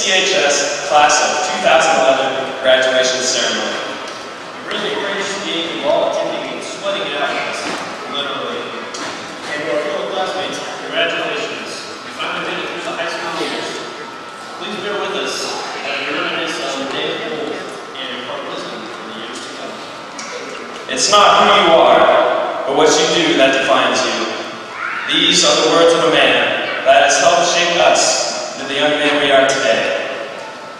CHS Class of 2011 Graduation Ceremony. We really appreciate you all attending and sweating it out with us, literally. And to our fellow classmates, congratulations. You finally made it through the high school years. Please bear with us as we reminisce on the day of old and impart wisdom for the years to come. It's not who you are, but what you do that defines you. These are the words of a man that has helped shape us into the young men we are today.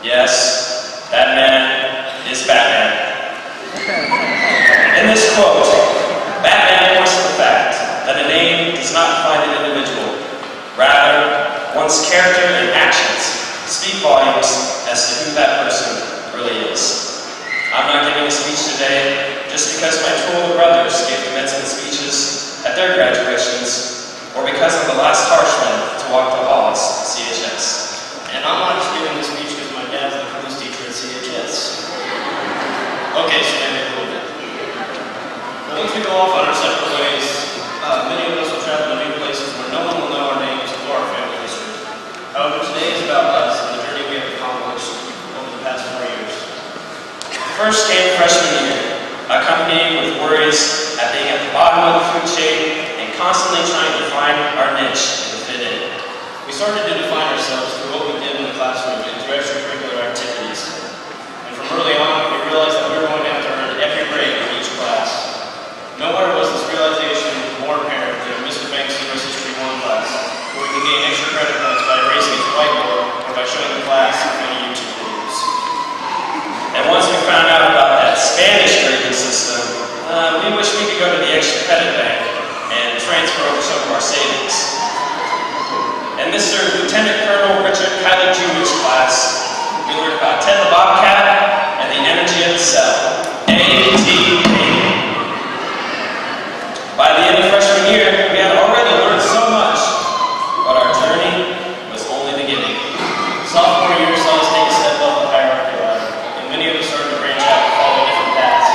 Yes, that man is Batman. In this quote, Batman points to the fact that a name does not define an individual. Rather, one's character and actions speak volumes as to who that person really is. I'm not giving a speech today just because my two older brothers gave commencement speeches at their graduations, or because I'm the last Harshman to walk the halls at CHS. And I'm not just giving this speech because my dad's the coolest teacher at CHS. Okay, so maybe a little bit. But once we go off on our separate ways, many of us will travel to new places where no one will know our names or our family history. However, today is about us and the journey we have accomplished over the past 4 years. First came freshman year, accompanied with worries at being at the bottom of the food chain and constantly trying to find our niche and fit in. We started to define ourselves through what we did in the classroom and through extracurricular activities. And from early on, we realized that we were going to have to earn every grade in each class. Nowhere was this realization more apparent than in Mr. Banks' U.S. History 1 class, where we could gain extra credit points by erasing his whiteboard or by showing the class many YouTube videos. And once we found out about that Spanish grading system, we wish we could go to the extra credit bank and transfer over some of our savings. In Mr. Lieutenant Colonel Richard Kylie Jr.'s class, we learned about Ted the Bobcat and the energy of the cell. ATP. By the end of freshman year, we had already learned so much, but our journey was only beginning. Sophomore year saw us take a step up the hierarchy ladder, and many of us started to branch out and follow different paths.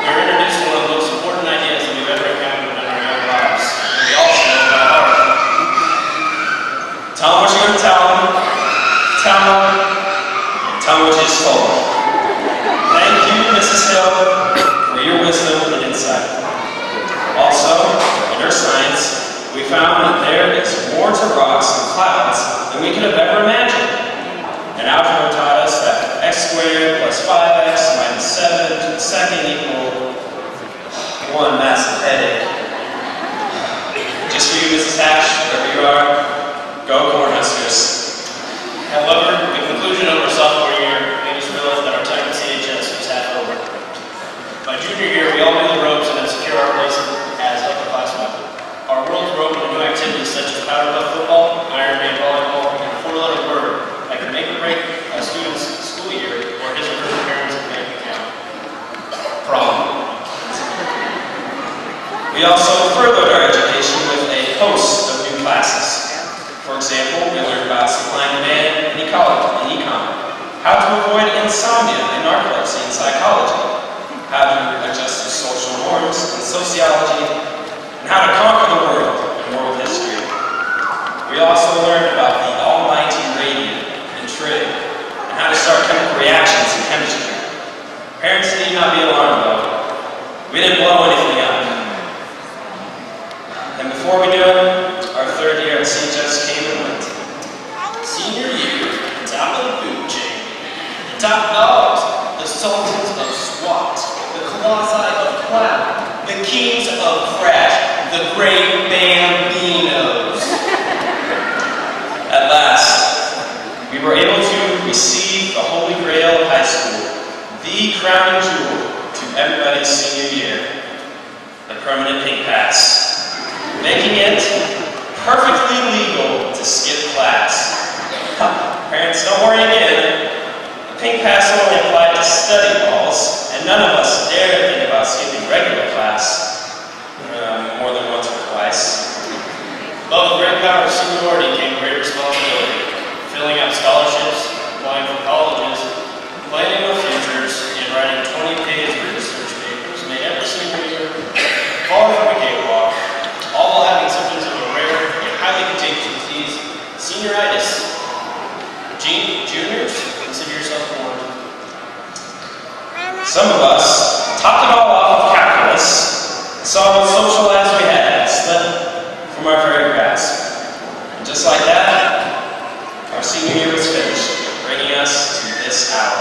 We were introduced to one of the most important ideas that we've ever encountered in our young lives. We also know about art. Tell them what you're going to tell them. Tell them what you just told them. Thank you, Mrs. Hill, for your wisdom and insight. Also, in our science, we found that there is more to rocks and clouds than we could have ever imagined. And algebra taught us that x squared plus 5x minus 7 to the second equal one massive headache. Just for you, Mrs. Hatch, wherever you are, go Cornhuskers. However, the conclusion of our sophomore year made us realize that our time at CHS was half over. By junior year, we all knew the ropes and had secured our place as upperclassmen. Our worlds were open to new activities such as powder puff football, Ironman volleyball, and a four-letter word that could make or break a student's school year or his or her parents' bank account. Prom. We also furthered our education with a host of new classes. For example, we learned about supply and demand in ecology and econ, how to avoid insomnia in narcolepsy and psychology, how to adjust to social norms in sociology, and how to conquer the world in world history. We also learned about the almighty radiant and trig, and how to start chemical reactions in chemistry. Parents need not be alarmed though. We didn't blow anything up. And before we knew it, our third year at CHS came and went. Senior year, top of the food chain. The top dogs, the sultans of SWAT, the colossi of clown, the kings of crash, the great Bambinos. At last, we were able to receive the Holy Grail of high school, the crowning jewel to everybody's senior year, the permanent pink pass, making it perfectly legal to skip class. Parents, don't worry again. The pink pass only applied to study halls, and none of us dare think about skipping regular class more than once or twice. But with great power of seniority came great responsibility, filling out scholarships, applying for colleges, planning our futures, and writing 20-page research papers made every senior year far from a cakewalk, all while having symptoms of a rare and highly contagious disease, senioritis. Junior Some of us topped it all off with calculus and saw what social lives we had slip from our very grasp. And just like that, our senior year was finished, bringing us to this hour.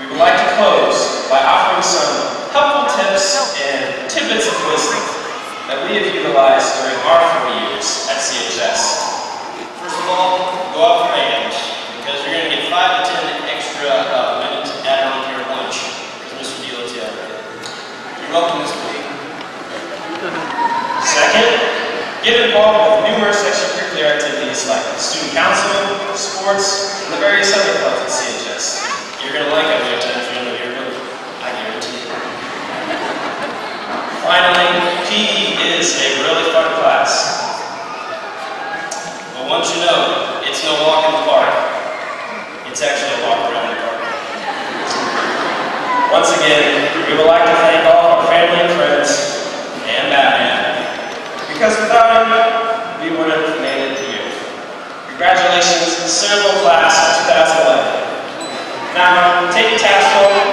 We would like to close by offering some helpful tips and tidbits of wisdom that we have utilized during our 4 years at CHS. First of all, go out for eggs, because you're going to get 5 to 10 extra minutes added on to your lunch, as Mr. Dilo said. You're welcome this week. Second, get involved with numerous extracurricular activities like student council, sports, and the various other clubs at CHS. You're going to like it when you attend your yearbook, I guarantee it. Finally, PE is a really fun class. But once you know, it's no walk in the park. It's actually a walk around the park. Once again, we would like to thank all of our family and friends and Batman, because without him, we wouldn't have made it here. Congratulations, Cerebral Class of 2011. Now, take your task forward